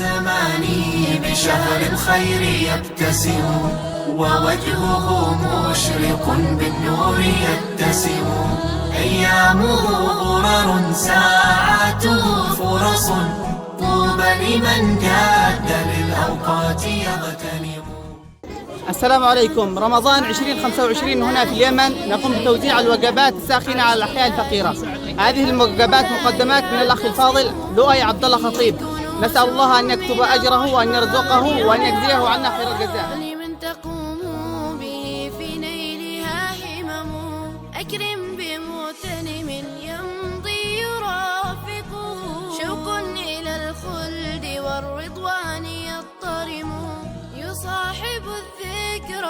الزمان بشهر الخير يبتسم، ووجهه مشرق بالنور يتسم. أيامه غرر ساعاته فرص، طوبى لمن جاد للأوقات يغتنم. السلام عليكم. رمضان 2025 هنا في اليمن نقوم بتوزيع الوجبات الساخنة على الأحياء الفقيرة. هذه الوجبات مقدمات من الأخ الفاضل لؤي عبد الله خطيب. نسأل الله أن يكتب أجره وأن يرزقه وأن يجزيه عنا خير الجزاء. لمن تقوم به في نيلها همم، أكرم بمغتنم يمضي يرافق، شوق إلى الخلد والرضوان يضطرم، يصاحب الذكر